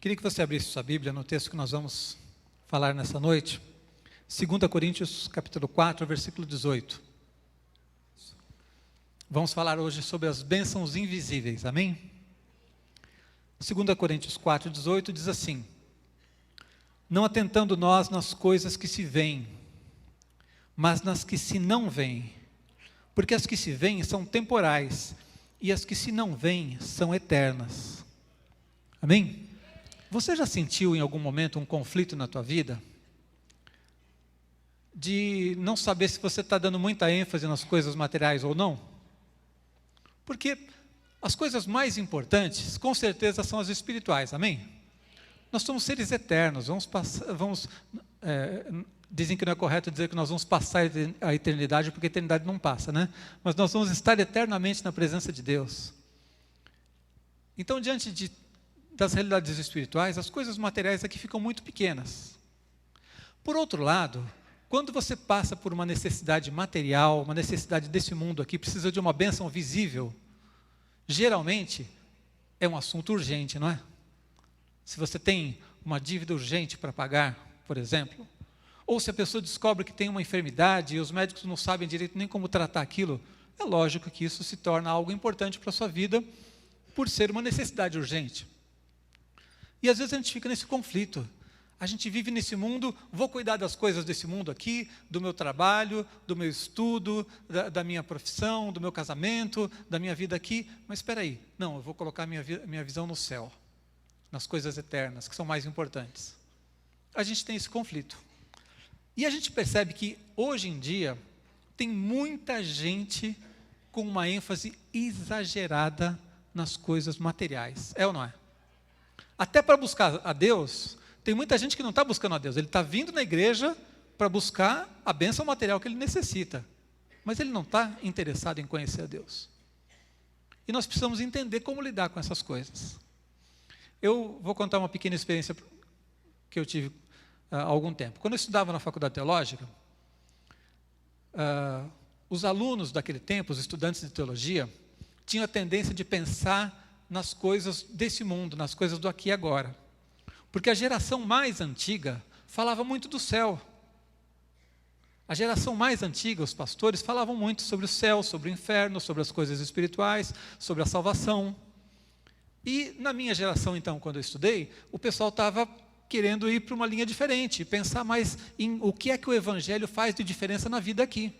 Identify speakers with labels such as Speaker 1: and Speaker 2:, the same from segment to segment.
Speaker 1: Queria que você abrisse sua Bíblia no texto que nós vamos falar nessa noite. 2 Coríntios, capítulo 4, versículo 18. Vamos falar hoje sobre as bênçãos invisíveis, amém? 2 Coríntios 4, 18 diz assim: não atentando nós nas coisas que se veem, mas nas que se não veem, porque as que se veem são temporais, e as que se não veem são eternas. Amém? Você já sentiu em algum momento um conflito na tua vida? De não saber se você está dando muita ênfase nas coisas materiais ou não? Porque as coisas mais importantes, com certeza, são as espirituais, amém? Nós somos seres eternos, dizem que não é correto dizer que nós vamos passar a eternidade, porque a eternidade não passa, né? Mas nós vamos estar eternamente na presença de Deus. Então, diante das realidades espirituais, as coisas materiais aqui ficam muito pequenas. Por outro lado, quando você passa por uma necessidade material, uma necessidade desse mundo aqui, precisa de uma bênção visível, geralmente é um assunto urgente, não é? Se você tem uma dívida urgente para pagar, por exemplo, ou se a pessoa descobre que tem uma enfermidade e os médicos não sabem direito nem como tratar aquilo, é lógico que isso se torna algo importante para a sua vida, por ser uma necessidade urgente. E às vezes a gente fica nesse conflito. A gente vive nesse mundo, vou cuidar das coisas desse mundo aqui, do meu trabalho, do meu estudo, da minha profissão, do meu casamento, da minha vida aqui, mas espera aí, não, eu vou colocar minha visão no céu, nas coisas eternas, que são mais importantes. A gente tem esse conflito. E a gente percebe que, hoje em dia, tem muita gente com uma ênfase exagerada nas coisas materiais. É ou não é? Até para buscar a Deus, tem muita gente que não está buscando a Deus. Ele está vindo na igreja para buscar a bênção material que ele necessita. Mas ele não está interessado em conhecer a Deus. E nós precisamos entender como lidar com essas coisas. Eu vou contar uma pequena experiência que eu tive há algum tempo. Quando eu estudava na faculdade teológica, os alunos daquele tempo, os estudantes de teologia, tinham a tendência de pensar nas coisas desse mundo, nas coisas do aqui e agora. Porque a geração mais antiga falava muito do céu. A geração mais antiga, os pastores, falavam muito sobre o céu, sobre o inferno, sobre as coisas espirituais, sobre a salvação. E na minha geração, então, quando eu estudei, o pessoal estava querendo ir para uma linha diferente, pensar mais em o que é que o Evangelho faz de diferença na vida aqui.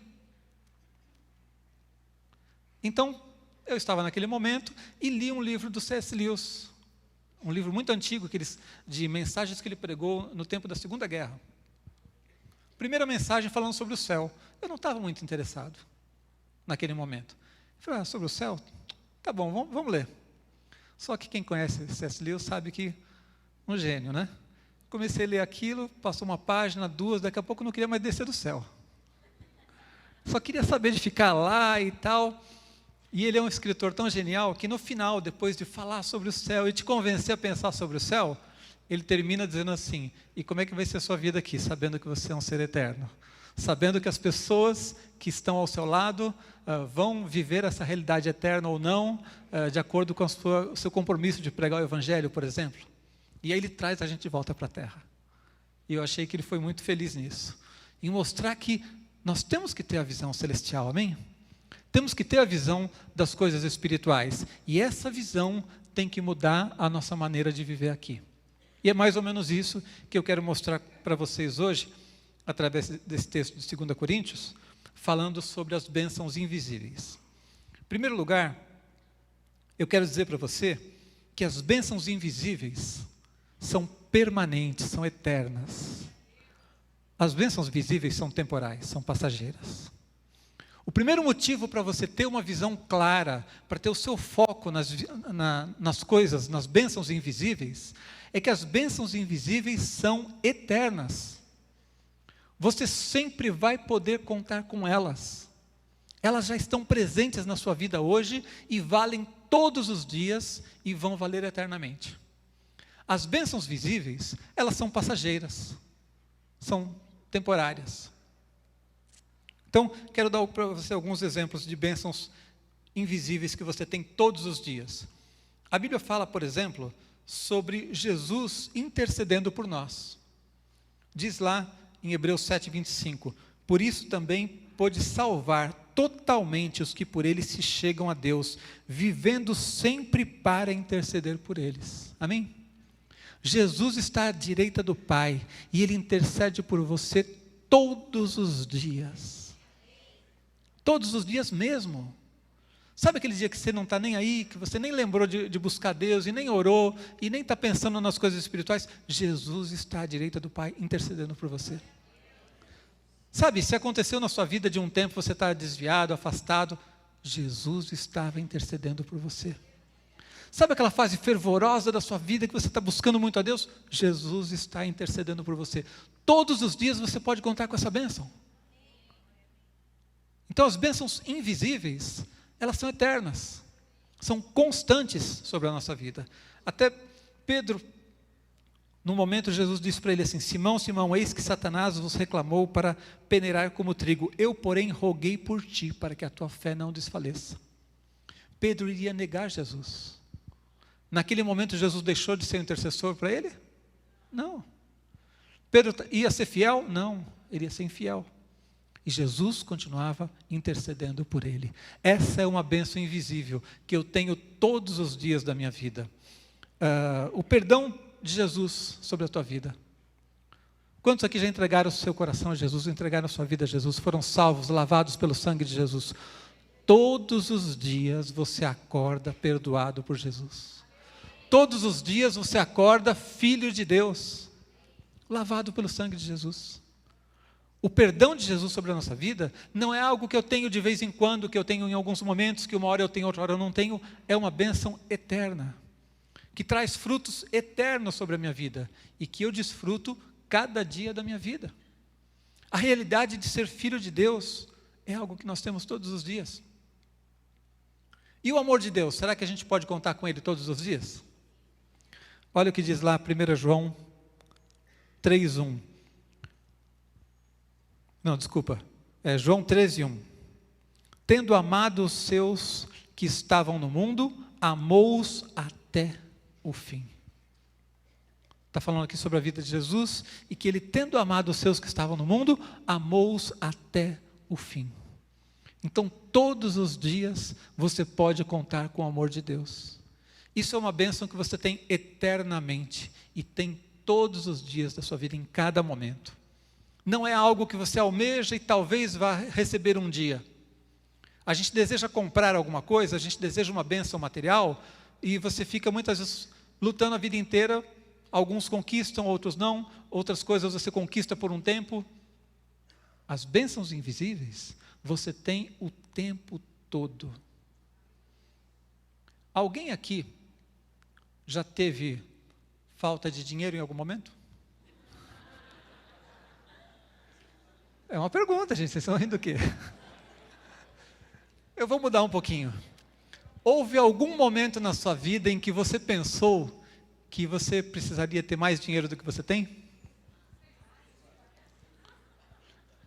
Speaker 1: Então, eu estava naquele momento e li um livro do C.S. Lewis, um livro muito antigo, de mensagens que ele pregou no tempo da Segunda Guerra. Primeira mensagem falando sobre o céu. Eu não estava muito interessado naquele momento. Eu falei, sobre o céu? Tá bom, vamos ler. Só que quem conhece C.S. Lewis sabe que um gênio, né? Comecei a ler aquilo, passou uma página, duas, daqui a pouco eu não queria mais descer do céu. Só queria saber de ficar lá e tal. E ele é um escritor tão genial que no final, depois de falar sobre o céu e te convencer a pensar sobre o céu, ele termina dizendo assim: e como é que vai ser a sua vida aqui, sabendo que você é um ser eterno? Sabendo que as pessoas que estão ao seu lado vão viver essa realidade eterna ou não, de acordo com o seu compromisso de pregar o Evangelho, por exemplo. E aí ele traz a gente de volta para a terra. E eu achei que ele foi muito feliz nisso. Em mostrar que nós temos que ter a visão celestial, amém? Temos que ter a visão das coisas espirituais. E essa visão tem que mudar a nossa maneira de viver aqui. E é mais ou menos isso que eu quero mostrar para vocês hoje, através desse texto de 2 Coríntios, falando sobre as bênçãos invisíveis. Em primeiro lugar, eu quero dizer para você que as bênçãos invisíveis são permanentes, são eternas. As bênçãos visíveis são temporais, são passageiras. O primeiro motivo para você ter uma visão clara, para ter o seu foco nas coisas, nas bênçãos invisíveis, é que as bênçãos invisíveis são eternas. Você sempre vai poder contar com elas. Elas já estão presentes na sua vida hoje e valem todos os dias e vão valer eternamente. As bênçãos visíveis, elas são passageiras, são temporárias. Então, quero dar para você alguns exemplos de bênçãos invisíveis que você tem todos os dias. A Bíblia fala, por exemplo, sobre Jesus intercedendo por nós. Diz lá em Hebreus 7:25, por isso também pôde salvar totalmente os que por ele se chegam a Deus, vivendo sempre para interceder por eles. Amém? Jesus está à direita do Pai, e Ele intercede por você todos os dias. Todos os dias mesmo. Sabe aquele dia que você não está nem aí, que você nem lembrou de buscar Deus, e nem orou, e nem está pensando nas coisas espirituais? Jesus está à direita do Pai, intercedendo por você. Sabe, se aconteceu na sua vida de um tempo, você está desviado, afastado, Jesus estava intercedendo por você. Sabe aquela fase fervorosa da sua vida que você está buscando muito a Deus? Jesus está intercedendo por você. Todos os dias você pode contar com essa bênção. Então as bênçãos invisíveis, elas são eternas, são constantes sobre a nossa vida. Até Pedro, no momento Jesus disse para ele assim, Simão, Simão, eis que Satanás vos reclamou para peneirar como trigo. Eu, porém, roguei por ti, para que a tua fé não desfaleça. Pedro iria negar Jesus. Naquele momento Jesus deixou de ser intercessor para ele? Não. Pedro ia ser fiel? Não, ele ia ser infiel. E Jesus continuava intercedendo por ele. Essa é uma bênção invisível que eu tenho todos os dias da minha vida. O perdão de Jesus sobre a tua vida. Quantos aqui já entregaram o seu coração a Jesus, entregaram a sua vida a Jesus, foram salvos, lavados pelo sangue de Jesus? Todos os dias você acorda perdoado por Jesus. Todos os dias você acorda filho de Deus, lavado pelo sangue de Jesus. O perdão de Jesus sobre a nossa vida não é algo que eu tenho de vez em quando, que eu tenho em alguns momentos, que uma hora eu tenho, outra hora eu não tenho. É uma bênção eterna, que traz frutos eternos sobre a minha vida e que eu desfruto cada dia da minha vida. A realidade de ser filho de Deus é algo que nós temos todos os dias. E o amor de Deus, será que a gente pode contar com Ele todos os dias? Olha o que diz lá 1 João 3:1. Não, desculpa, é João 13:1. Tendo amado os seus que estavam no mundo, amou-os até o fim. Está falando aqui sobre a vida de Jesus, e que ele, tendo amado os seus que estavam no mundo, amou-os até o fim. Então, todos os dias, você pode contar com o amor de Deus. Isso é uma bênção que você tem eternamente, e tem todos os dias da sua vida, em cada momento. Não é algo que você almeja e talvez vá receber um dia. A gente deseja comprar alguma coisa, a gente deseja uma bênção material, e você fica muitas vezes lutando a vida inteira. Alguns conquistam, outros não. Outras coisas você conquista por um tempo. As bênçãos invisíveis, você tem o tempo todo. Alguém aqui já teve falta de dinheiro em algum momento? É uma pergunta, gente, vocês estão rindo do quê? Eu vou mudar um pouquinho. Houve algum momento na sua vida em que você pensou que você precisaria ter mais dinheiro do que você tem?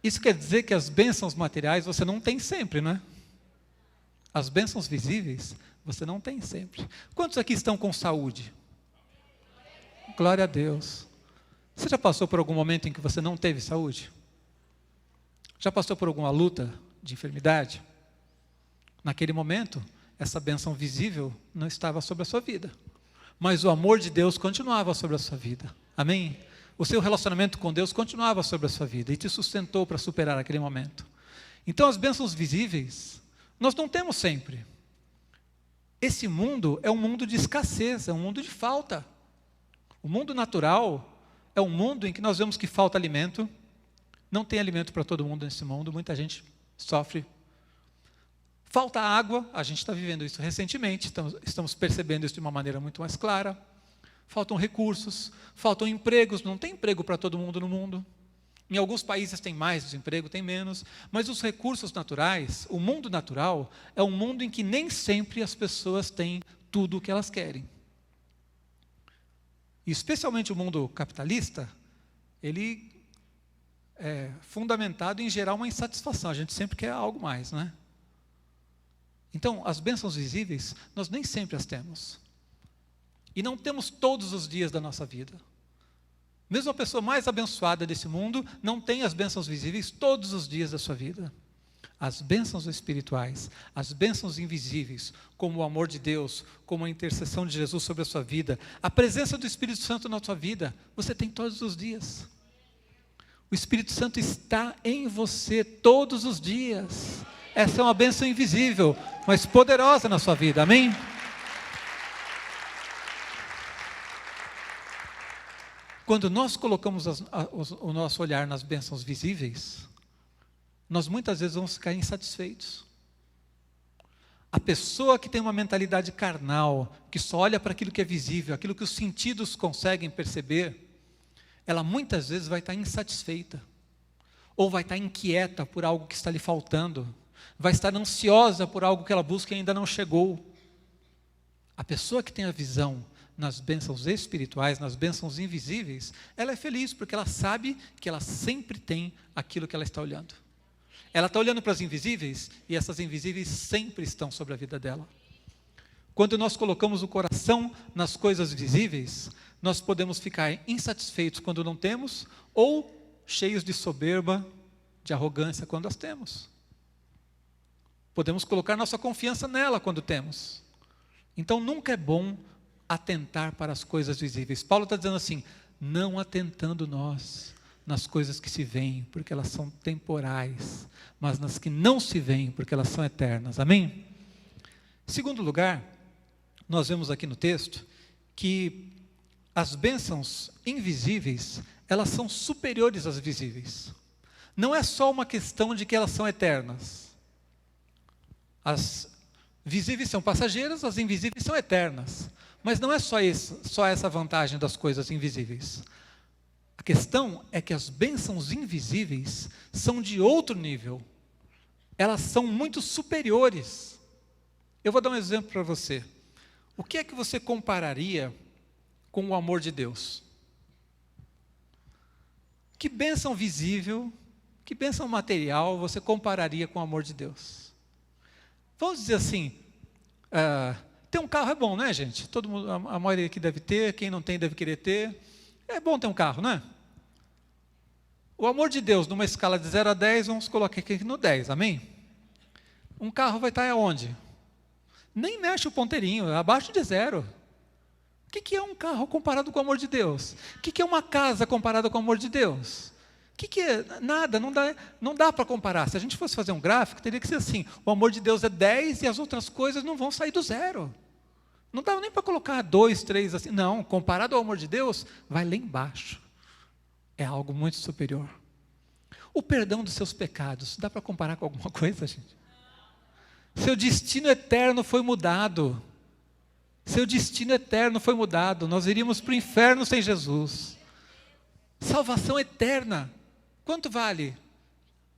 Speaker 1: Isso quer dizer que as bênçãos materiais você não tem sempre, não é? As bênçãos visíveis você não tem sempre. Quantos aqui estão com saúde? Glória a Deus. Você já passou por algum momento em que você não teve saúde? Já passou por alguma luta de enfermidade? Naquele momento, essa bênção visível não estava sobre a sua vida, mas o amor de Deus continuava sobre a sua vida. Amém? O seu relacionamento com Deus continuava sobre a sua vida e te sustentou para superar aquele momento. Então, as bênçãos visíveis, nós não temos sempre. Esse mundo é um mundo de escassez, é um mundo de falta. O mundo natural é um mundo em que nós vemos que falta alimento. Não tem alimento para todo mundo nesse mundo, muita gente sofre. Falta água, a gente está vivendo isso recentemente, estamos percebendo isso de uma maneira muito mais clara. Faltam recursos, faltam empregos, não tem emprego para todo mundo no mundo. Em alguns países tem mais desemprego, tem menos, mas os recursos naturais, o mundo natural, é um mundo em que nem sempre as pessoas têm tudo o que elas querem. E especialmente o mundo capitalista, ele é fundamentado em gerar uma insatisfação, a gente sempre quer algo mais, não é? Então, as bênçãos visíveis, nós nem sempre as temos. E não temos todos os dias da nossa vida. Mesmo a pessoa mais abençoada desse mundo não tem as bênçãos visíveis todos os dias da sua vida. As bênçãos espirituais, as bênçãos invisíveis, como o amor de Deus, como a intercessão de Jesus sobre a sua vida, a presença do Espírito Santo na sua vida, você tem todos os dias. O Espírito Santo está em você todos os dias. Essa é uma bênção invisível, mas poderosa na sua vida, amém? Quando nós colocamos o nosso olhar nas bênçãos visíveis, nós muitas vezes vamos ficar insatisfeitos. A pessoa que tem uma mentalidade carnal, que só olha para aquilo que é visível, aquilo que os sentidos conseguem perceber, ela muitas vezes vai estar insatisfeita, ou vai estar inquieta por algo que está lhe faltando, vai estar ansiosa por algo que ela busca e ainda não chegou. A pessoa que tem a visão nas bênçãos espirituais, nas bênçãos invisíveis, ela é feliz, porque ela sabe que ela sempre tem aquilo que ela está olhando. Ela está olhando para as invisíveis, e essas invisíveis sempre estão sobre a vida dela. Quando nós colocamos o coração nas coisas visíveis, nós podemos ficar insatisfeitos quando não temos, ou cheios de soberba, de arrogância quando as temos. Podemos colocar nossa confiança nela quando temos. Então nunca é bom atentar para as coisas visíveis. Paulo está dizendo assim, não atentando nós nas coisas que se veem, porque elas são temporais, mas nas que não se veem, porque elas são eternas. Amém? Em segundo lugar, nós vemos aqui no texto que as bênçãos invisíveis, elas são superiores às visíveis. Não é só uma questão de que elas são eternas. As visíveis são passageiras, as invisíveis são eternas. Mas não é só essa vantagem das coisas invisíveis. A questão é que as bênçãos invisíveis são de outro nível. Elas são muito superiores. Eu vou dar um exemplo para você. O que é que você compararia com o amor de Deus? Que bênção visível, que bênção material você compararia com o amor de Deus? Vamos dizer assim, ter um carro é bom, né, gente? Todo mundo, a maioria aqui deve ter, quem não tem deve querer ter. É bom ter um carro, não é? O amor de Deus, numa escala de 0 a 10, vamos colocar aqui no 10, amém? Um carro vai estar onde? Nem mexe o ponteirinho, abaixo de 0. O que é um carro comparado com o amor de Deus? O que é uma casa comparada com o amor de Deus? O que é? Nada, não dá para comparar. Se a gente fosse fazer um gráfico, teria que ser assim, o amor de Deus é 10 e as outras coisas não vão sair do 0. Não dá nem para colocar 2, 3 assim. Não, comparado ao amor de Deus, vai lá embaixo. É algo muito superior. O perdão dos seus pecados, dá para comparar com alguma coisa, gente? Seu destino eterno foi mudado. Seu destino eterno foi mudado. Nós iríamos para o inferno sem Jesus. Salvação eterna. Quanto vale?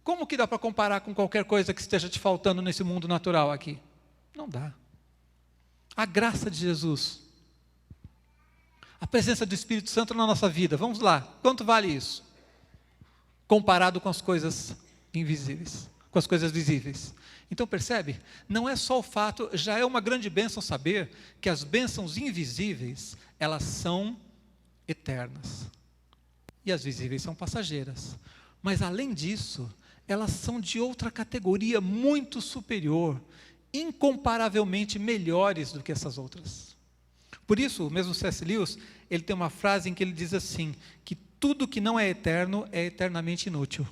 Speaker 1: Como que dá para comparar com qualquer coisa que esteja te faltando nesse mundo natural aqui? Não dá. A graça de Jesus. A presença do Espírito Santo na nossa vida. Vamos lá. Quanto vale isso? Comparado com as coisas invisíveis. Com as coisas visíveis. Então percebe? Não é só o fato, já é uma grande bênção saber que as bênçãos invisíveis, elas são eternas. E as visíveis são passageiras. Mas além disso, elas são de outra categoria muito superior, incomparavelmente melhores do que essas outras. Por isso, o mesmo C.S. Lewis, ele tem uma frase em que ele diz assim, que tudo que não é eterno é eternamente inútil.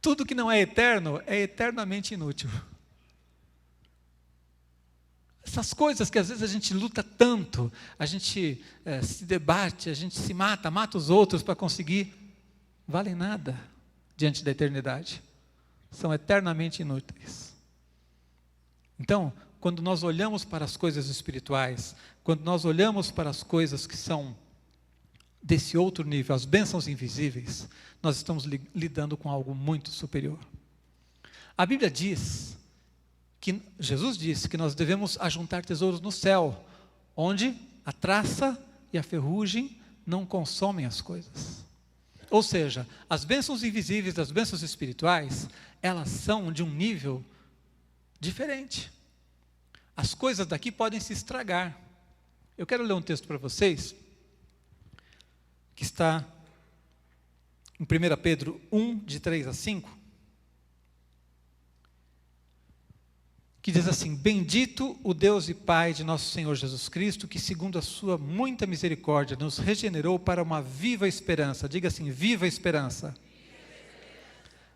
Speaker 1: Tudo que não é eterno é eternamente inútil. Essas coisas que às vezes a gente luta tanto, a gente se debate, a gente se mata os outros para conseguir, valem nada diante da eternidade. São eternamente inúteis. Então, quando nós olhamos para as coisas espirituais, quando nós olhamos para as coisas que são desse outro nível, as bênçãos invisíveis, nós estamos lidando com algo muito superior. A Bíblia diz, que Jesus disse que nós devemos ajuntar tesouros no céu, onde a traça e a ferrugem não consomem as coisas. Ou seja, as bênçãos invisíveis, as bênçãos espirituais, elas são de um nível diferente. As coisas daqui podem se estragar. Eu quero ler um texto para vocês, que está em 1 Pedro 1, de 3 a 5, que diz assim: Bendito o Deus e Pai de nosso Senhor Jesus Cristo, que segundo a sua muita misericórdia nos regenerou para uma viva esperança. Diga assim: viva esperança.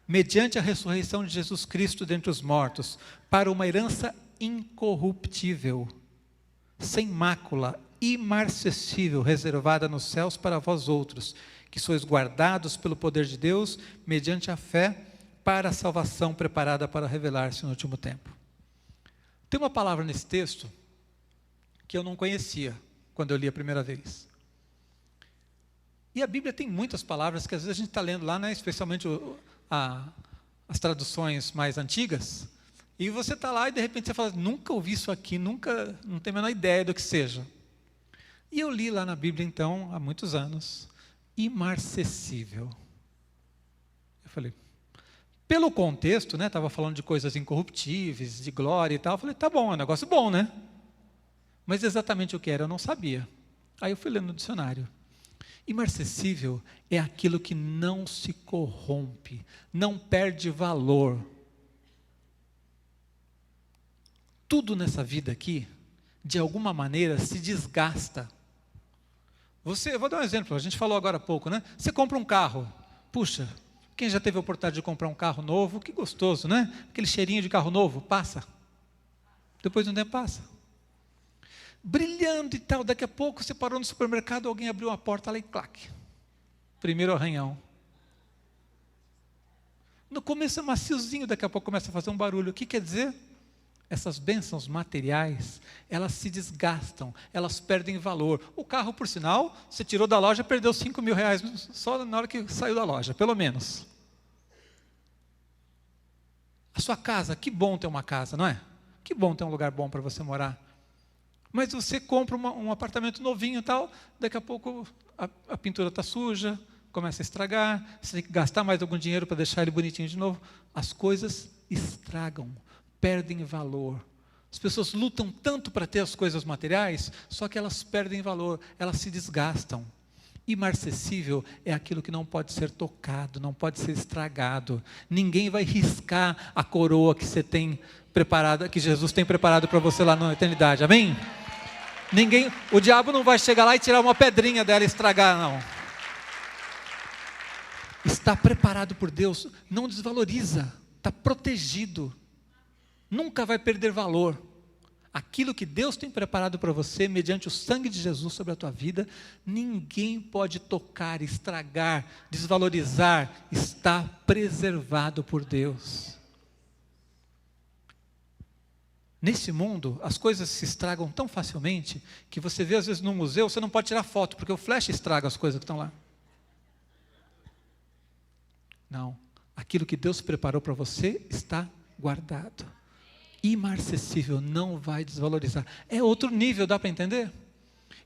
Speaker 1: Mediante a ressurreição de Jesus Cristo dentre os mortos, para uma herança incorruptível, sem mácula, imarcessível, reservada nos céus para vós outros, que sois guardados pelo poder de Deus, mediante a fé, para a salvação preparada para revelar-se no último tempo. Tem uma palavra nesse texto que eu não conhecia quando eu li a primeira vez. E a Bíblia tem muitas palavras que às vezes a gente está lendo lá, né, especialmente as traduções mais antigas, e você está lá e de repente você fala: nunca ouvi isso aqui, não tenho a menor ideia do que seja. E eu li lá na Bíblia então, há muitos anos, imarcessível. Eu falei, pelo contexto, né, estava falando de coisas incorruptíveis, de glória e tal, eu falei, tá bom, é um negócio bom, né? Mas exatamente o que era eu não sabia. Aí eu fui lendo no dicionário. Imarcessível é aquilo que não se corrompe, não perde valor. Tudo nessa vida aqui, de alguma maneira, se desgasta. Eu vou dar um exemplo, a gente falou agora há pouco, né? Você compra um carro, puxa, quem já teve a oportunidade de comprar um carro novo, que gostoso, né? Aquele cheirinho de carro novo, passa. Depois de um tempo passa. Brilhando e tal, daqui a pouco você parou no supermercado, alguém abriu uma porta lá e clac. Primeiro arranhão. No começo é maciozinho, daqui a pouco começa a fazer um barulho. O que quer dizer? Essas bênçãos materiais, elas se desgastam, elas perdem valor. O carro, por sinal, você tirou da loja, perdeu 5 mil reais só na hora que saiu da loja, pelo menos. A sua casa, que bom ter uma casa, não é? Que bom ter um lugar bom para você morar. Mas você compra um apartamento novinho e tal, daqui a pouco a pintura está suja, começa a estragar, você tem que gastar mais algum dinheiro para deixar ele bonitinho de novo. As coisas estragam, perdem valor. As pessoas lutam tanto para ter as coisas materiais, só que elas perdem valor, elas se desgastam. Imarcessível é aquilo que não pode ser tocado, não pode ser estragado. Ninguém vai riscar a coroa que você tem preparada, que Jesus tem preparado para você lá na eternidade. Amém? O diabo não vai chegar lá e tirar uma pedrinha dela e estragar, não. Está preparado por Deus, não desvaloriza, está protegido. Nunca vai perder valor. Aquilo que Deus tem preparado para você, mediante o sangue de Jesus sobre a tua vida, ninguém pode tocar, estragar, desvalorizar, está preservado por Deus. Nesse mundo, as coisas se estragam tão facilmente, que você vê às vezes no museu, você não pode tirar foto, porque o flash estraga as coisas que estão lá. Não, aquilo que Deus preparou para você está guardado. Imarcessível, não vai desvalorizar. É outro nível, dá para entender?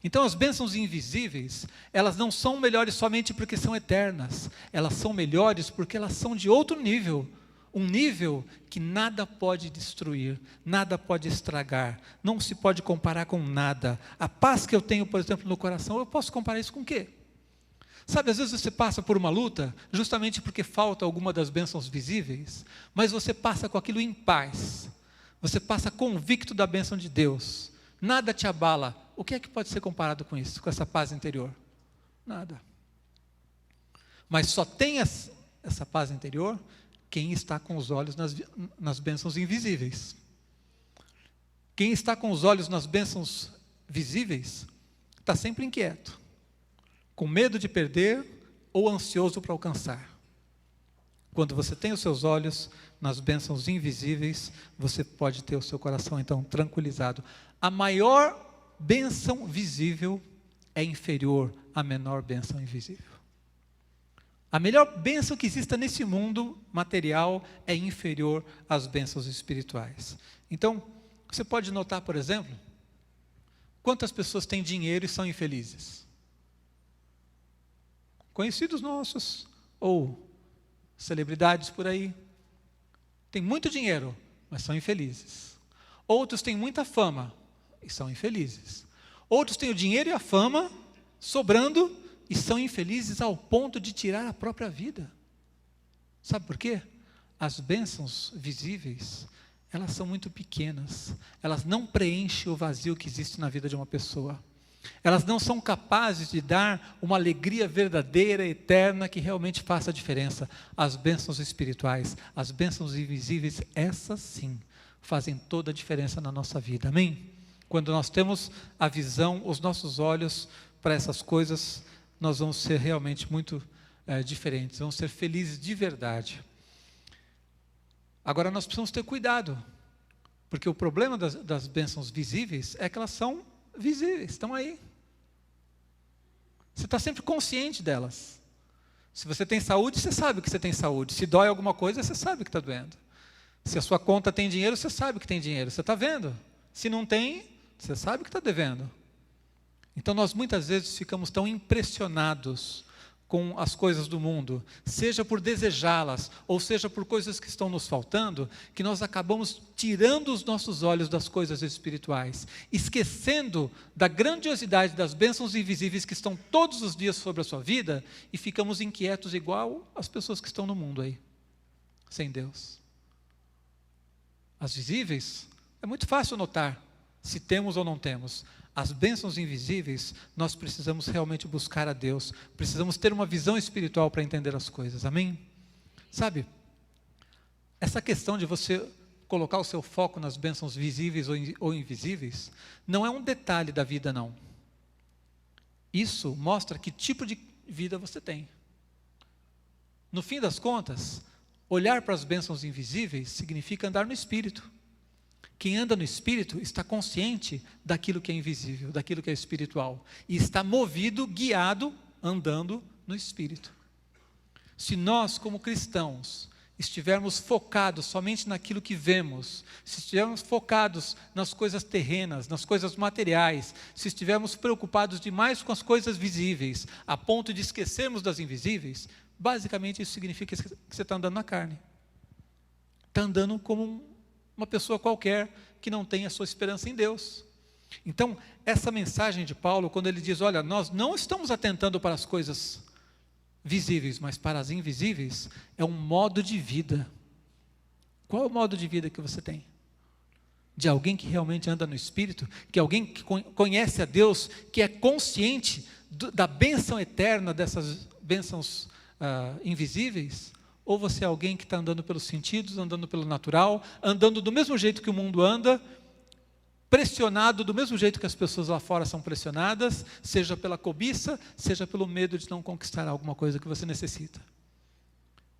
Speaker 1: Então as bênçãos invisíveis, elas não são melhores somente porque são eternas, elas são melhores porque elas são de outro nível, um nível que nada pode destruir, nada pode estragar, não se pode comparar com nada. A paz que eu tenho, por exemplo, no coração, eu posso comparar isso com o quê? Sabe, às vezes você passa por uma luta, justamente porque falta alguma das bênçãos visíveis, mas você passa com aquilo em paz. Você passa convicto da bênção de Deus. Nada te abala. O que é que pode ser comparado com isso? Com essa paz interior? Nada. Mas só tem essa paz interior quem está com os olhos nas bênçãos invisíveis. Quem está com os olhos nas bênçãos visíveis está sempre inquieto, com medo de perder ou ansioso para alcançar. Quando você tem os seus olhos nas bênçãos invisíveis, você pode ter o seu coração então tranquilizado. A maior bênção visível é inferior à menor bênção invisível. A melhor bênção que exista nesse mundo material é inferior às bênçãos espirituais. Então, você pode notar, por exemplo, quantas pessoas têm dinheiro e são infelizes. Conhecidos nossos, ou celebridades por aí, tem muito dinheiro, mas são infelizes. Outros têm muita fama e são infelizes. Outros têm o dinheiro e a fama sobrando e são infelizes ao ponto de tirar a própria vida. Sabe por quê? As bênçãos visíveis, elas são muito pequenas. Elas não preenchem o vazio que existe na vida de uma pessoa. Elas não são capazes de dar uma alegria verdadeira, eterna, que realmente faça a diferença. As bênçãos espirituais, as bênçãos invisíveis, essas sim, fazem toda a diferença na nossa vida. Amém? Quando nós temos a visão, os nossos olhos para essas coisas, nós vamos ser realmente muito diferentes, vamos ser felizes de verdade. Agora nós precisamos ter cuidado, porque o problema das bênçãos visíveis é que elas são visíveis, estão aí. Você está sempre consciente delas. Se você tem saúde, você sabe que você tem saúde. Se dói alguma coisa, você sabe que está doendo. Se a sua conta tem dinheiro, você sabe que tem dinheiro. Você está vendo. Se não tem, você sabe que está devendo. Então nós muitas vezes ficamos tão impressionados com as coisas do mundo, seja por desejá-las, ou seja por coisas que estão nos faltando, que nós acabamos tirando os nossos olhos das coisas espirituais, esquecendo da grandiosidade das bênçãos invisíveis que estão todos os dias sobre a sua vida, e ficamos inquietos igual as pessoas que estão no mundo aí, sem Deus. As visíveis, é muito fácil notar se temos ou não temos. As bênçãos invisíveis, nós precisamos realmente buscar a Deus. Precisamos ter uma visão espiritual para entender as coisas. Amém? Sabe, essa questão de você colocar o seu foco nas bênçãos visíveis ou invisíveis, não é um detalhe da vida, não. Isso mostra que tipo de vida você tem. No fim das contas, olhar para as bênçãos invisíveis significa andar no Espírito. Quem anda no Espírito está consciente daquilo que é invisível, daquilo que é espiritual. E está movido, guiado, andando no Espírito. Se nós, como cristãos, estivermos focados somente naquilo que vemos, se estivermos focados nas coisas terrenas, nas coisas materiais, se estivermos preocupados demais com as coisas visíveis, a ponto de esquecermos das invisíveis, basicamente isso significa que você está andando na carne. Está andando como uma pessoa qualquer que não tem a sua esperança em Deus. Então, essa mensagem de Paulo, quando ele diz, olha, nós não estamos atentando para as coisas visíveis, mas para as invisíveis, é um modo de vida. Qual é o modo de vida que você tem? De alguém que realmente anda no Espírito, que é alguém que conhece a Deus, que é consciente da bênção eterna dessas bênçãos invisíveis? Ou você é alguém que está andando pelos sentidos, andando pelo natural, andando do mesmo jeito que o mundo anda, pressionado do mesmo jeito que as pessoas lá fora são pressionadas, seja pela cobiça, seja pelo medo de não conquistar alguma coisa que você necessita.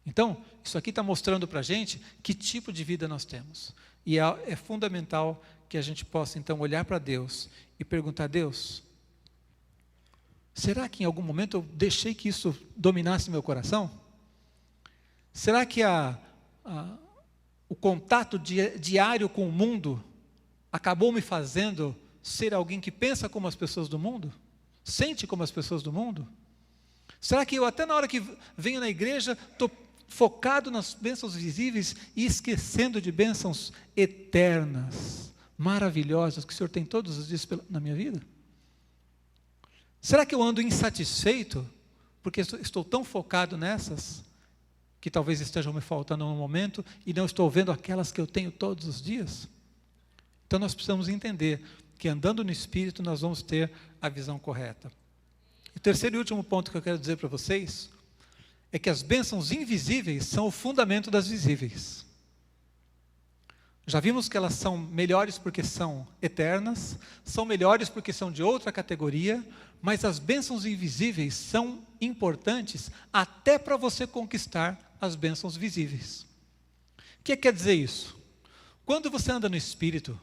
Speaker 1: Então, isso aqui está mostrando para a gente que tipo de vida nós temos. E é fundamental que a gente possa, então, olhar para Deus e perguntar, Deus, será que em algum momento eu deixei que isso dominasse meu coração? Será que o contato diário com o mundo acabou me fazendo ser alguém que pensa como as pessoas do mundo? Sente como as pessoas do mundo? Será que eu até na hora que venho na igreja estou focado nas bênçãos visíveis e esquecendo de bênçãos eternas, maravilhosas, que o Senhor tem todos os dias na minha vida? Será que eu ando insatisfeito porque estou tão focado nessas que talvez estejam me faltando no momento, e não estou vendo aquelas que eu tenho todos os dias? Então nós precisamos entender que andando no Espírito nós vamos ter a visão correta. O terceiro e último ponto que eu quero dizer para vocês, é que as bênçãos invisíveis são o fundamento das visíveis. Já vimos que elas são melhores porque são eternas, são melhores porque são de outra categoria, mas as bênçãos invisíveis são importantes até para você conquistar as bênçãos visíveis. O que quer dizer isso? Quando você anda no Espírito,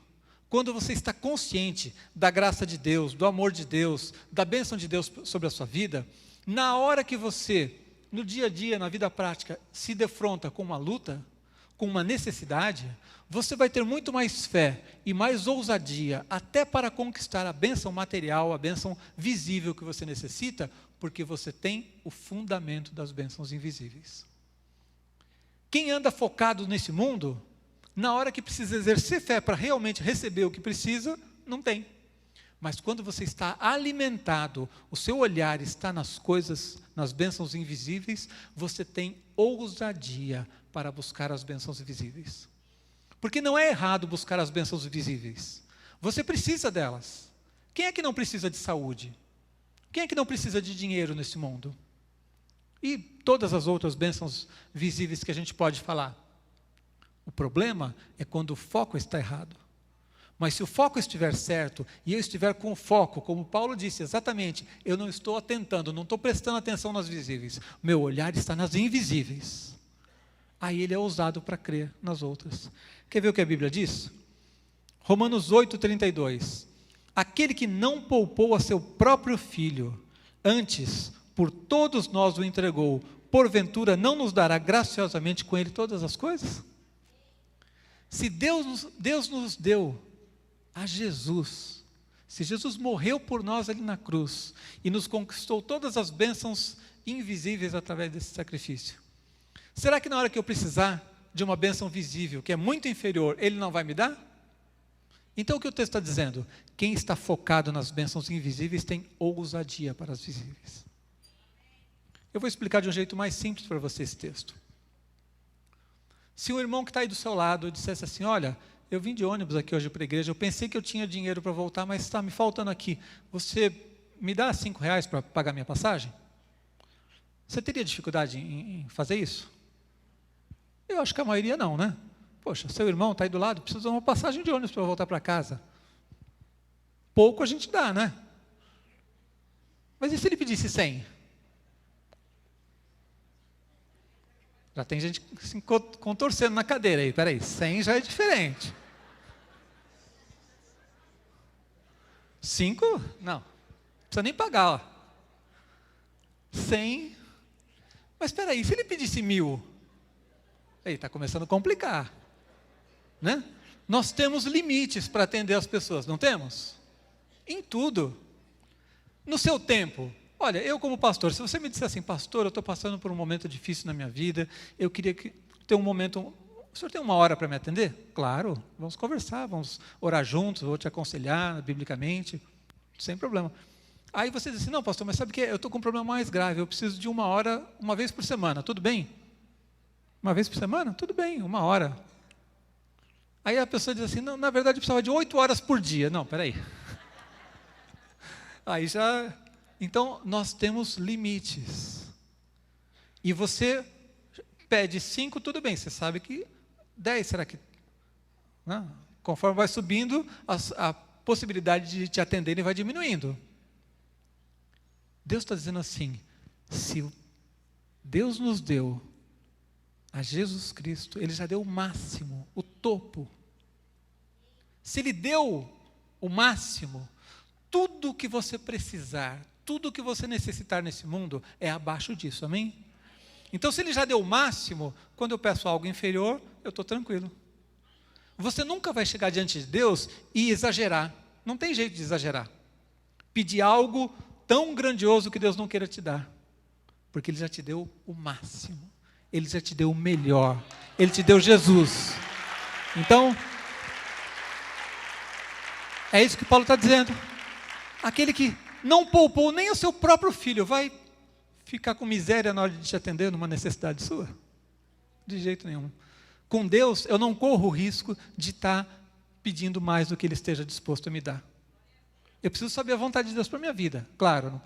Speaker 1: quando você está consciente da graça de Deus, do amor de Deus, da bênção de Deus sobre a sua vida, na hora que você, no dia a dia, na vida prática, se defronta com uma luta, com uma necessidade, você vai ter muito mais fé e mais ousadia, até para conquistar a bênção material, a bênção visível que você necessita, porque você tem o fundamento das bênçãos invisíveis. Quem anda focado nesse mundo, Na hora que precisa exercer fé para realmente receber o que precisa, não tem. Mas quando você está alimentado, o seu olhar está nas coisas, nas bênçãos invisíveis, você tem ousadia para buscar as bênçãos invisíveis. Porque não é errado buscar as bênçãos invisíveis. Você precisa delas. Quem é que não precisa de saúde? Quem é que não precisa de dinheiro nesse mundo? E todas as outras bênçãos visíveis que a gente pode falar. O problema é quando o foco está errado. Mas se o foco estiver certo, e eu estiver com o foco, como Paulo disse, exatamente, eu não estou atentando, não estou prestando atenção nas visíveis, meu olhar está nas invisíveis. Aí ele é ousado para crer nas outras. Quer ver o que a Bíblia diz? Romanos 8:32. Aquele que não poupou a seu próprio filho, antes, por todos nós o entregou, porventura não nos dará graciosamente com ele todas as coisas? Se Deus nos deu a Jesus, se Jesus morreu por nós ali na cruz, e nos conquistou todas as bênçãos invisíveis através desse sacrifício, será que na hora que eu precisar de uma bênção visível, que é muito inferior, Ele não vai me dar? Então o que o texto está dizendo? Quem está focado nas bênçãos invisíveis tem ousadia para as visíveis. Eu vou explicar de um jeito mais simples para você esse texto. Se um irmão que está aí do seu lado dissesse assim, olha, eu vim de ônibus aqui hoje para a igreja, eu pensei que eu tinha dinheiro para voltar, mas está me faltando aqui, você me dá R$5 para pagar minha passagem? Você teria dificuldade em fazer isso? Eu acho que a maioria não, né? Poxa, seu irmão está aí do lado, precisa de uma passagem de ônibus para voltar para casa. Pouco a gente dá, né? Mas e se ele pedisse 100? Já tem gente se contorcendo na cadeira aí. Peraí, 100 já é diferente. 5? Não. Não precisa nem pagar. Ó. 100. Mas peraí, se ele pedisse 1.000? Aí, está começando a complicar. Né? Nós temos limites para atender as pessoas, não temos? Em tudo. No seu tempo. Olha, eu como pastor, se você me disser assim, pastor, eu estou passando por um momento difícil na minha vida, eu queria ter um momento, o senhor tem 1 hora para me atender? Claro, vamos conversar, vamos orar juntos, vou te aconselhar biblicamente, sem problema. Aí você diz assim, não pastor, mas sabe o que? Eu estou com um problema mais grave, eu preciso de 1 hora, 1 vez por semana, tudo bem? 1 vez por semana? Tudo bem, 1 hora. Aí a pessoa diz assim, não, na verdade eu precisava de 8 horas por dia. Não, peraí. Aí já... Então, nós temos limites. E você pede 5, tudo bem, você sabe que 10, será que... Não? Conforme vai subindo, a possibilidade de te atenderem vai diminuindo. Deus está dizendo assim, se Deus nos deu a Jesus Cristo, Ele já deu o máximo, o topo. Se Ele deu o máximo, tudo o que você precisar, tudo o que você necessitar nesse mundo é abaixo disso, amém? Então, se Ele já deu o máximo, quando eu peço algo inferior, eu estou tranquilo. Você nunca vai chegar diante de Deus e exagerar. Não tem jeito de exagerar. Pedir algo tão grandioso que Deus não queira te dar. Porque Ele já te deu o máximo. Ele já te deu o melhor. Ele te deu Jesus. Então, é isso que Paulo está dizendo. Aquele que não poupou nem o seu próprio filho, vai ficar com miséria na hora de te atender numa necessidade sua? De jeito nenhum. Com Deus, eu não corro o risco de estar pedindo mais do que Ele esteja disposto a me dar. Eu preciso saber a vontade de Deus para a minha vida. Claro,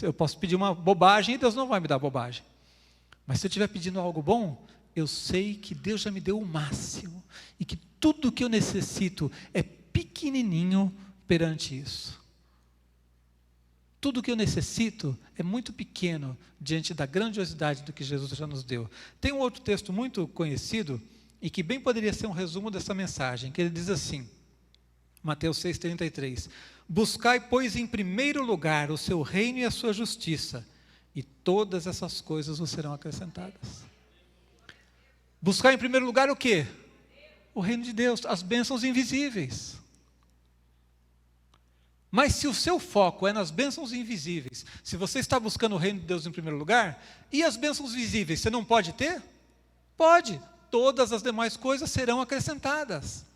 Speaker 1: eu posso pedir uma bobagem e Deus não vai me dar bobagem. Mas se eu estiver pedindo algo bom, eu sei que Deus já me deu o máximo. E que tudo que eu necessito é pequenininho perante isso. Tudo que eu necessito é muito pequeno diante da grandiosidade do que Jesus já nos deu. Tem um outro texto muito conhecido e que bem poderia ser um resumo dessa mensagem, que ele diz assim, Mateus 6,33, buscai, pois, em primeiro lugar o seu reino e a sua justiça, e todas essas coisas vos serão acrescentadas. Buscar em primeiro lugar o quê? O reino de Deus, as bênçãos invisíveis. Mas se o seu foco é nas bênçãos invisíveis, se você está buscando o reino de Deus em primeiro lugar, e as bênçãos visíveis, você não pode ter? Pode. todas as demais coisas serão acrescentadas.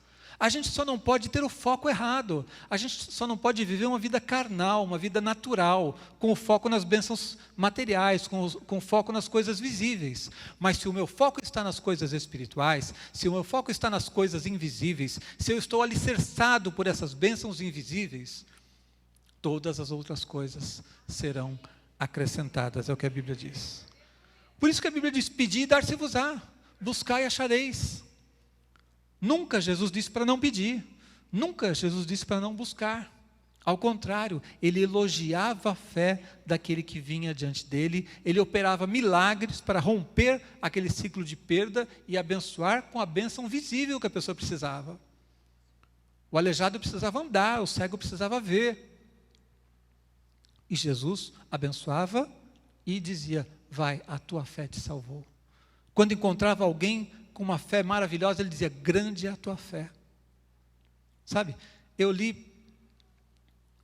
Speaker 1: A gente só não pode ter o foco errado. A gente só não pode viver uma vida carnal, uma vida natural, com o foco nas bênçãos materiais, com foco nas coisas visíveis. Mas se o meu foco está nas coisas espirituais, se o meu foco está nas coisas invisíveis, se eu estou alicerçado por essas bênçãos invisíveis, todas as outras coisas serão acrescentadas, é o que a Bíblia diz. Por isso que a Bíblia diz: pedi e dar-se-vos-á, buscai e achareis. Nunca Jesus disse para não pedir, nunca Jesus disse para não buscar. Ao contrário, ele elogiava a fé daquele que vinha diante dele, ele operava milagres para romper aquele ciclo de perda e abençoar com a bênção visível que a pessoa precisava. O aleijado precisava andar, o cego precisava ver. E Jesus abençoava e dizia: vai, a tua fé te salvou. Quando encontrava alguém com uma fé maravilhosa, ele dizia: grande é a tua fé. Sabe, eu li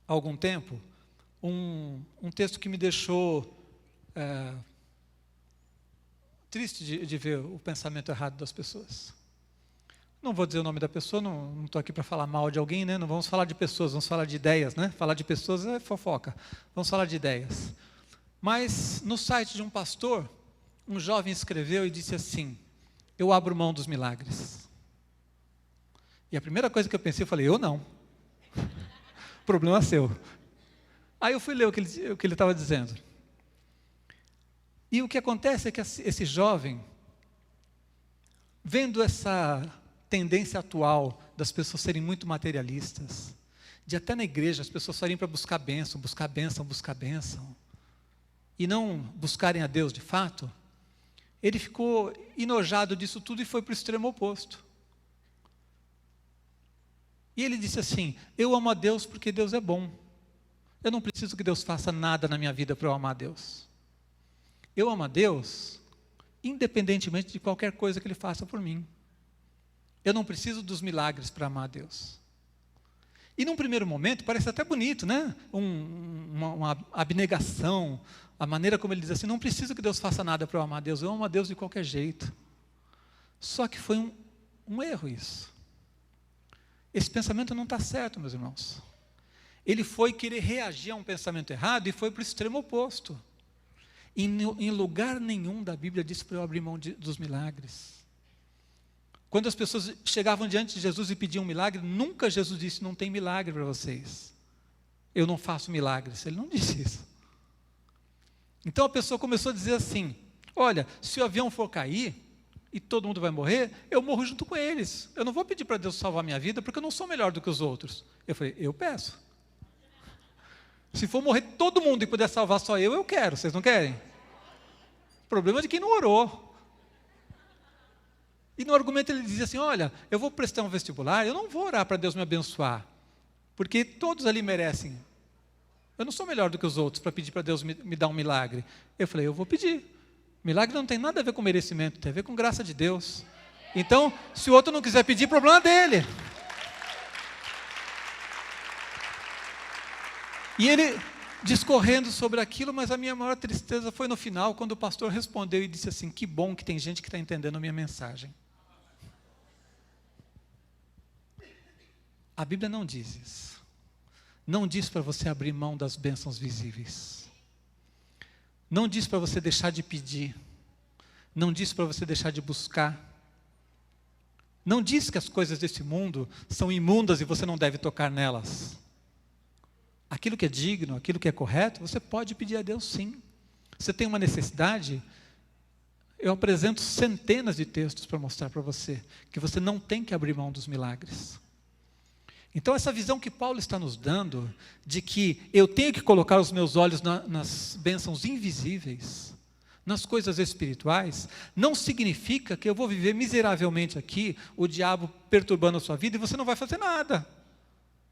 Speaker 1: há algum tempo um texto que me deixou triste de ver o pensamento errado das pessoas. Não vou dizer o nome da pessoa, não estou aqui para falar mal de alguém, né? Não vamos falar de pessoas, vamos falar de ideias, né? Falar de pessoas é fofoca, vamos falar de ideias. Mas no site de um pastor, um jovem escreveu e disse assim: eu abro mão dos milagres. E a primeira coisa que eu pensei, eu falei: eu não. Problema seu. Aí eu fui ler o que ele estava dizendo. E o que acontece é que esse jovem, vendo essa tendência atual das pessoas serem muito materialistas, de até na igreja as pessoas saírem para buscar bênção, e não buscarem a Deus de fato, ele ficou enojado disso tudo e foi para o extremo oposto. E ele disse assim: eu amo a Deus porque Deus é bom. Eu não preciso que Deus faça nada na minha vida para eu amar a Deus. Eu amo a Deus independentemente de qualquer coisa que Ele faça por mim. Eu não preciso dos milagres para amar a Deus. E num primeiro momento parece até bonito, né? Uma abnegação, a maneira como ele diz assim: não preciso que Deus faça nada para eu amar a Deus, eu amo a Deus de qualquer jeito. Só que foi um erro isso. Esse pensamento não está certo, meus irmãos. Ele foi querer reagir a um pensamento errado e foi para o extremo oposto. Em lugar nenhum da Bíblia diz para eu abrir mão dos milagres. Quando as pessoas chegavam diante de Jesus e pediam um milagre, nunca Jesus disse: não tem milagre para vocês. Eu não faço milagres. Ele não disse isso. Então a pessoa começou a dizer assim: olha, se o avião for cair e todo mundo vai morrer, eu morro junto com eles. Eu não vou pedir para Deus salvar a minha vida, porque eu não sou melhor do que os outros. Eu falei: eu peço. Se for morrer todo mundo e puder salvar só eu quero. Vocês não querem? O problema é de quem não orou. E no argumento ele dizia assim: olha, eu vou prestar um vestibular, eu não vou orar para Deus me abençoar, porque todos ali merecem. Eu não sou melhor do que os outros para pedir para Deus me dar um milagre. Eu falei: eu vou pedir. Milagre não tem nada a ver com merecimento, tem a ver com graça de Deus. Então, se o outro não quiser pedir, problema dele. E ele discorrendo sobre aquilo, mas a minha maior tristeza foi no final, quando o pastor respondeu e disse assim: que bom que tem gente que está entendendo a minha mensagem. A Bíblia não diz isso. Não diz para você abrir mão das bênçãos visíveis. Não diz para você deixar de pedir. Não diz para você deixar de buscar. Não diz que as coisas desse mundo são imundas e você não deve tocar nelas. Aquilo que é digno, aquilo que é correto, você pode pedir a Deus sim. Você tem uma necessidade, eu apresento centenas de textos para mostrar para você que você não tem que abrir mão dos milagres. Então essa visão que Paulo está nos dando, de que eu tenho que colocar os meus olhos nas bênçãos invisíveis, nas coisas espirituais, não significa que eu vou viver miseravelmente aqui, o diabo perturbando a sua vida e você não vai fazer nada.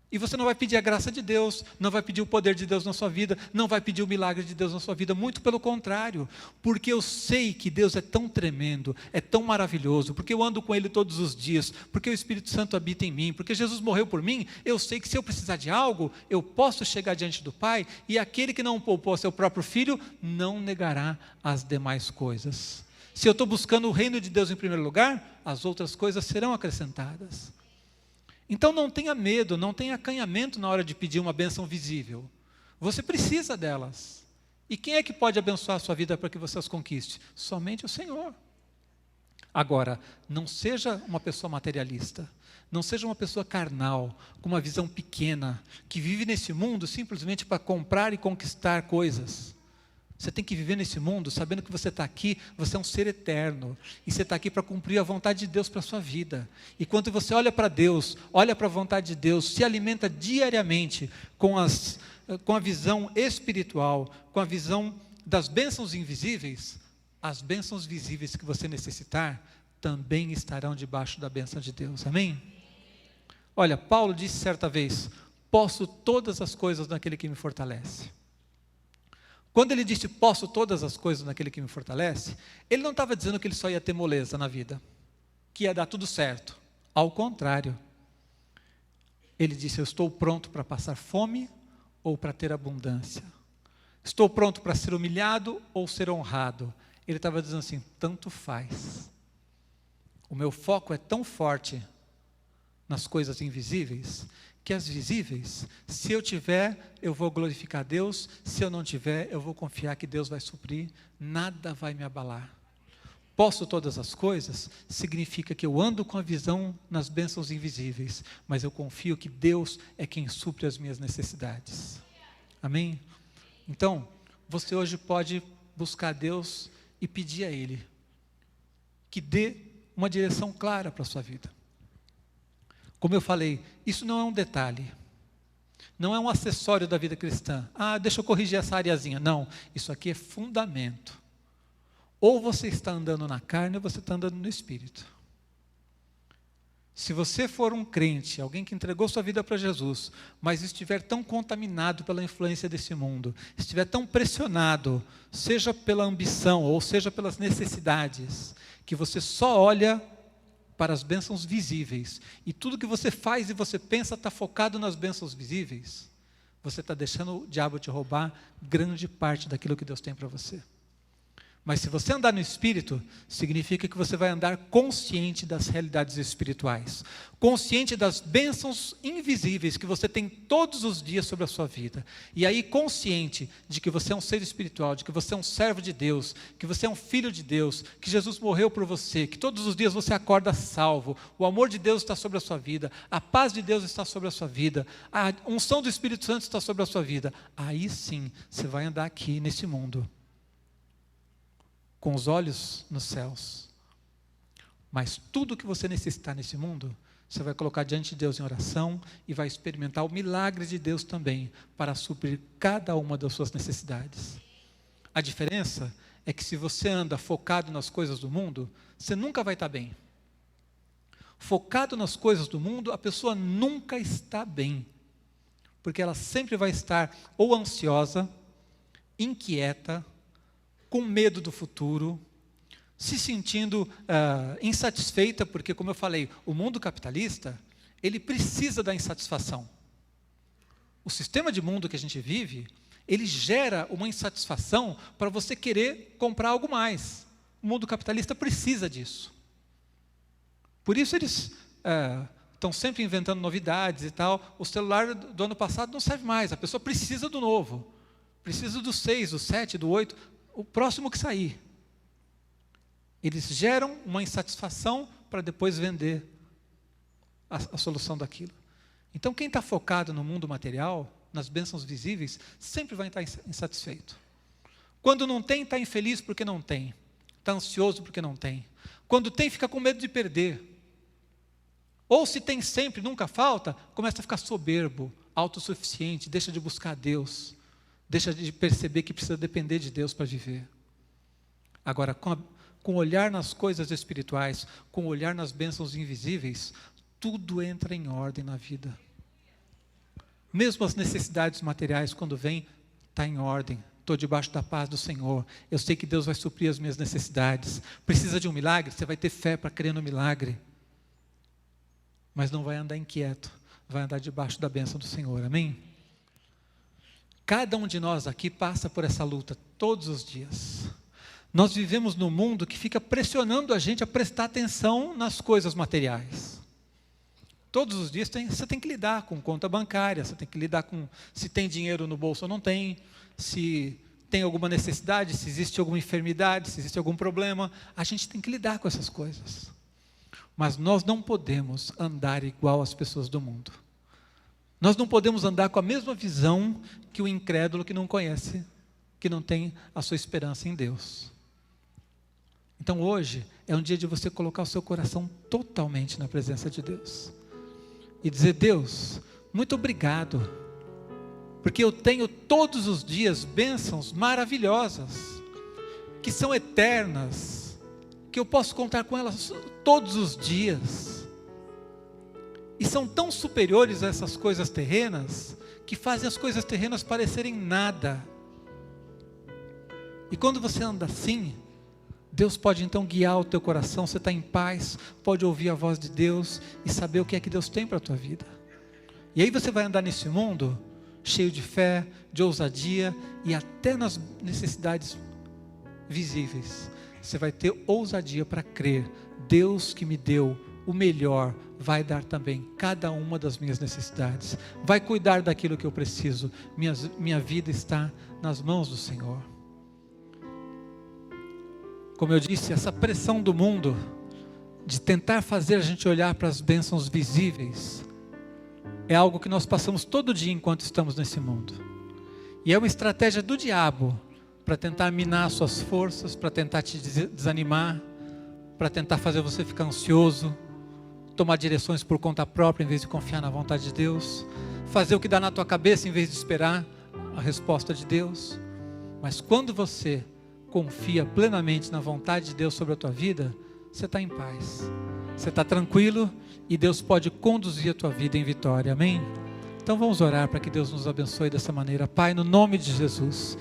Speaker 1: E você não vai pedir a graça de Deus, não vai pedir o poder de Deus na sua vida, não vai pedir o milagre de Deus na sua vida, muito pelo contrário, porque eu sei que Deus é tão tremendo, é tão maravilhoso, porque eu ando com Ele todos os dias, porque o Espírito Santo habita em mim, porque Jesus morreu por mim, eu sei que se eu precisar de algo, eu posso chegar diante do Pai, e aquele que não poupou seu próprio Filho, não negará as demais coisas. Se eu estou buscando o reino de Deus em primeiro lugar, as outras coisas serão acrescentadas. Então não tenha medo, não tenha acanhamento na hora de pedir uma bênção visível. Você precisa delas. E quem é que pode abençoar a sua vida para que você as conquiste? Somente o Senhor. Agora, não seja uma pessoa materialista. Não seja uma pessoa carnal, com uma visão pequena, que vive nesse mundo simplesmente para comprar e conquistar coisas. Você tem que viver nesse mundo sabendo que você está aqui, você é um ser eterno, e você está aqui para cumprir a vontade de Deus para a sua vida. E quando você olha para Deus, olha para a vontade de Deus, se alimenta diariamente com a visão espiritual, com a visão das bênçãos invisíveis, as bênçãos visíveis que você necessitar, também estarão debaixo da bênção de Deus. Amém? Olha, Paulo disse certa vez, posso todas as coisas naquele que me fortalece. Quando ele disse, posso todas as coisas naquele que me fortalece, ele não estava dizendo que ele só ia ter moleza na vida, que ia dar tudo certo. Ao contrário, ele disse, eu estou pronto para passar fome ou para ter abundância. Estou pronto para ser humilhado ou ser honrado. Ele estava dizendo assim, tanto faz. O meu foco é tão forte nas coisas invisíveis, que as visíveis, se eu tiver, eu vou glorificar Deus, se eu não tiver, eu vou confiar que Deus vai suprir, nada vai me abalar. Posso todas as coisas, significa que eu ando com a visão nas bênçãos invisíveis, mas eu confio que Deus é quem supre as minhas necessidades. Amém? Então, você hoje pode buscar Deus e pedir a Ele que dê uma direção clara para a sua vida. Como eu falei, isso não é um detalhe, não é um acessório da vida cristã. Deixa eu corrigir essa areazinha. Não, isso aqui é fundamento. Ou você está andando na carne, ou você está andando no Espírito. Se você for um crente, alguém que entregou sua vida para Jesus, mas estiver tão contaminado pela influência desse mundo, estiver tão pressionado, seja pela ambição, ou seja pelas necessidades, que você só olha para as bênçãos visíveis, e tudo que você faz e você pensa está focado nas bênçãos visíveis, você está deixando o diabo te roubar grande parte daquilo que Deus tem para você. Mas se você andar no Espírito, significa que você vai andar consciente das realidades espirituais, consciente das bênçãos invisíveis que você tem todos os dias sobre a sua vida, e aí consciente de que você é um ser espiritual, de que você é um servo de Deus, que você é um filho de Deus, que Jesus morreu por você, que todos os dias você acorda salvo, o amor de Deus está sobre a sua vida, a paz de Deus está sobre a sua vida, a unção do Espírito Santo está sobre a sua vida. Aí sim, você vai andar aqui nesse mundo, com os olhos nos céus. Mas tudo que você necessitar nesse mundo, você vai colocar diante de Deus em oração e vai experimentar o milagre de Deus também, para suprir cada uma das suas necessidades. A diferença é que se você anda focado nas coisas do mundo, você nunca vai estar bem. Focado nas coisas do mundo, a pessoa nunca está bem, porque ela sempre vai estar ou ansiosa, inquieta, com medo do futuro, se sentindo insatisfeita, porque, como eu falei, o mundo capitalista, ele precisa da insatisfação. O sistema de mundo que a gente vive, ele gera uma insatisfação para você querer comprar algo mais. O mundo capitalista precisa disso. Por isso eles estão sempre inventando novidades e tal. O celular do ano passado não serve mais, a pessoa precisa do novo. Precisa do 6, do 7, do 8, o próximo que sair. Eles geram uma insatisfação para depois vender a solução daquilo. Então, quem está focado no mundo material, nas bênçãos visíveis, sempre vai estar insatisfeito. Quando não tem, está infeliz porque não tem. Está ansioso porque não tem. Quando tem, fica com medo de perder. Ou se tem sempre, nunca falta, começa a ficar soberbo, autossuficiente, deixa de buscar Deus. Deixa de perceber que precisa depender de Deus para viver. Agora, com o olhar nas coisas espirituais, com o olhar nas bênçãos invisíveis, tudo entra em ordem na vida. Mesmo as necessidades materiais, quando vêm, está em ordem. Estou debaixo da paz do Senhor. Eu sei que Deus vai suprir as minhas necessidades. Precisa de um milagre? Você vai ter fé para crer no milagre. Mas não vai andar inquieto. Vai andar debaixo da bênção do Senhor. Amém? Cada um de nós aqui passa por essa luta todos os dias. Nós vivemos num mundo que fica pressionando a gente a prestar atenção nas coisas materiais. Todos os dias você tem que lidar com conta bancária, você tem que lidar com se tem dinheiro no bolso ou não tem, se tem alguma necessidade, se existe alguma enfermidade, se existe algum problema. A gente tem que lidar com essas coisas. Mas nós não podemos andar igual às pessoas do mundo. Nós não podemos andar com a mesma visão que o incrédulo que não conhece, que não tem a sua esperança em Deus. Então hoje é um dia de você colocar o seu coração totalmente na presença de Deus. E dizer: Deus, muito obrigado, porque eu tenho todos os dias bênçãos maravilhosas, que são eternas, que eu posso contar com elas todos os dias. E são tão superiores a essas coisas terrenas, que fazem as coisas terrenas parecerem nada. E quando você anda assim, Deus pode então guiar o teu coração, você está em paz, pode ouvir a voz de Deus e saber o que é que Deus tem para a tua vida. E aí você vai andar nesse mundo cheio de fé, de ousadia, e até nas necessidades visíveis, você vai ter ousadia para crer: Deus que me deu o melhor, vai dar também cada uma das minhas necessidades, vai cuidar daquilo que eu preciso, minha vida está nas mãos do Senhor. Como eu disse, essa pressão do mundo, de tentar fazer a gente olhar para as bênçãos visíveis, é algo que nós passamos todo dia enquanto estamos nesse mundo. E é uma estratégia do diabo, para tentar minar suas forças, para tentar te desanimar, para tentar fazer você ficar ansioso, tomar direções por conta própria em vez de confiar na vontade de Deus, fazer o que dá na tua cabeça em vez de esperar a resposta de Deus. Mas quando você confia plenamente na vontade de Deus sobre a tua vida, você está em paz, você está tranquilo, e Deus pode conduzir a tua vida em vitória, amém? Então vamos orar para que Deus nos abençoe dessa maneira. Pai, no nome de Jesus,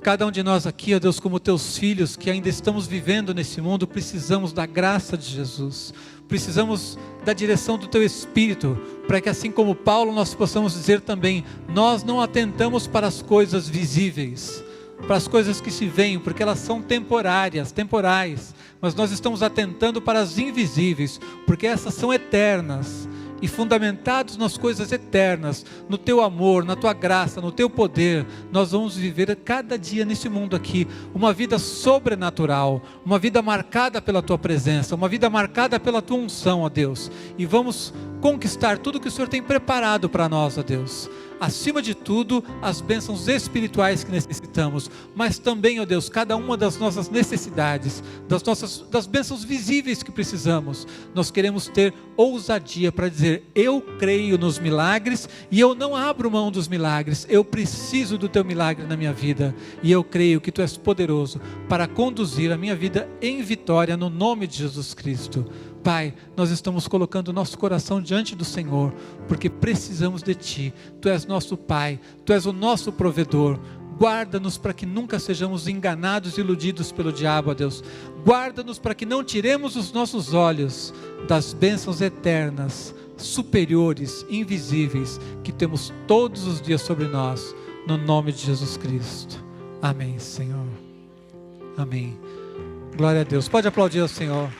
Speaker 1: cada um de nós aqui, ó Deus, como teus filhos que ainda estamos vivendo nesse mundo, precisamos da graça de Jesus, precisamos da direção do teu Espírito, para que assim como Paulo nós possamos dizer também: nós não atentamos para as coisas visíveis, para as coisas que se veem, porque elas são temporais, mas nós estamos atentando para as invisíveis, porque essas são eternas, e fundamentados nas coisas eternas, no teu amor, na tua graça, no teu poder, nós vamos viver cada dia nesse mundo aqui, uma vida sobrenatural, uma vida marcada pela tua presença, uma vida marcada pela tua unção, ó Deus, e vamos conquistar tudo que o Senhor tem preparado para nós, ó Deus. Acima de tudo, as bênçãos espirituais que necessitamos, mas também, ó Deus, cada uma das nossas necessidades, das bênçãos visíveis que precisamos, nós queremos ter ousadia para dizer: eu creio nos milagres e eu não abro mão dos milagres, eu preciso do teu milagre na minha vida, e eu creio que tu és poderoso para conduzir a minha vida em vitória, no nome de Jesus Cristo. Pai, nós estamos colocando o nosso coração diante do Senhor, porque precisamos de Ti. Tu és nosso Pai, Tu és o nosso provedor. Guarda-nos para que nunca sejamos enganados e iludidos pelo diabo, ó Deus. Guarda-nos para que não tiremos os nossos olhos das bênçãos eternas, superiores, invisíveis, que temos todos os dias sobre nós, no nome de Jesus Cristo. Amém, Senhor. Amém. Glória a Deus. Pode aplaudir ao Senhor.